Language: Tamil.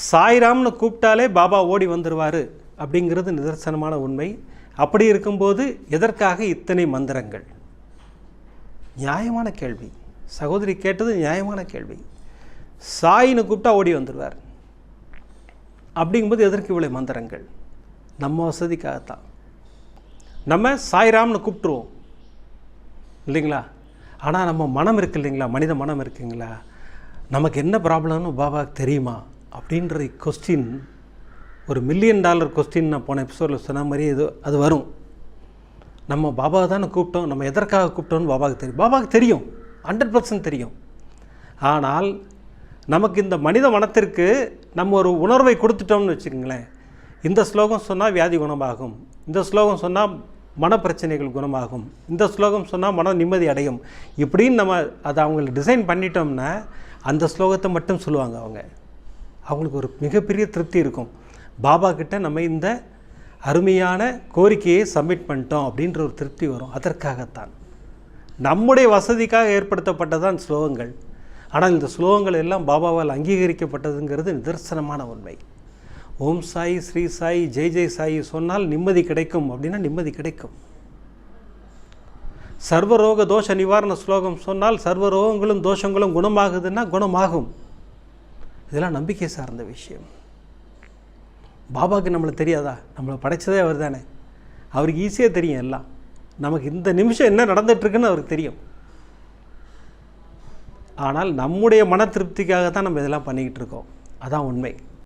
சாய்ராம்னு கூப்பிட்டாலே பாபா ஓடி வந்துடுவார் அப்படிங்கிறது நிதர்சனமான உண்மை. அப்படி இருக்கும்போது எதற்காக இத்தனை மந்திரங்கள்? நியாயமான கேள்வி. சகோதரி கேட்டது நியாயமான கேள்வி. சாயின்னு கூப்பிட்டா ஓடி வந்துடுவார் அப்படிங்கும்போது எதற்கு இவ்வளோ மந்திரங்கள்? நம்ம வசதிக்காகத்தான். நம்ம சாய்ராம்னு கூப்பிட்ருவோம் இல்லைங்களா? ஆனால் நம்ம மனம் இருக்குது இல்லைங்களா, மனித மனம் இருக்குங்களா, நமக்கு என்ன ப்ராப்ளம்னு பாபாவுக்கு தெரியுமா அப்படின்ற கொஸ்டின் ஒரு $1 மில்லியன் கொஸ்டின் நான் போன எபிசோடில் சொன்ன மாதிரி அது வரும். நம்ம பாபாவை தானே கூப்பிட்டோம், நம்ம எதற்காக கூப்பிட்டோன்னு பாபாவுக்கு தெரியும் 100% தெரியும். ஆனால் நமக்கு இந்த மனித மனத்திற்கு நம்ம ஒரு உணர்வை கொடுத்துட்டோம்னு வச்சுக்கோங்களேன். இந்த ஸ்லோகம் சொன்னால் வியாதி குணமாகும், இந்த ஸ்லோகம் சொன்னால் மனப்பிரச்சனைகள் குணமாகும், இந்த ஸ்லோகம் சொன்னால் மன நிம்மதி அடையும், இப்படின்னு நம்ம அதை அவங்களுக்கு டிசைன் பண்ணிட்டோம்னா அந்த ஸ்லோகத்தை மட்டும் சொல்லுவாங்க. அவங்களுக்கு ஒரு மிகப்பெரிய திருப்தி இருக்கும். பாபா கிட்ட நம்ம இந்த அருமையான கோரிக்கையை சப்மிட் பண்ணிட்டோம் அப்படின்ற ஒரு திருப்தி வரும். அதற்காகத்தான் நம்முடைய வசதிக்காக ஏற்படுத்தப்பட்டதான் ஸ்லோகங்கள். ஆனால் இந்த ஸ்லோகங்கள் எல்லாம் பாபாவால் அங்கீகரிக்கப்பட்டதுங்கிறது நிதர்சனமான உண்மை. ஓம் சாய், ஸ்ரீ சாய், ஜெய் ஜெய் சாய் சொன்னால் நிம்மதி கிடைக்கும் அப்படின்னா நிம்மதி கிடைக்கும். சர்வரோக தோஷ நிவாரண ஸ்லோகம் சொன்னால் சர்வரோகங்களும் தோஷங்களும் குணமாகுதுன்னா குணமாகும். இதெல்லாம் நம்பிக்கை சார்ந்த விஷயம். பாபாவுக்கு நம்மளை தெரியாதா? நம்மளை படைச்சதே அவர் தானே. அவருக்கு ஈஸியாக தெரியும் எல்லாம். நமக்கு இந்த நிமிஷம் என்ன நடந்துகிட்ருக்குன்னு அவருக்கு தெரியும். ஆனால் நம்முடைய மன திருப்திக்காக தான் நம்ம இதெல்லாம் பண்ணிக்கிட்டு இருக்கோம். அதான் உண்மை.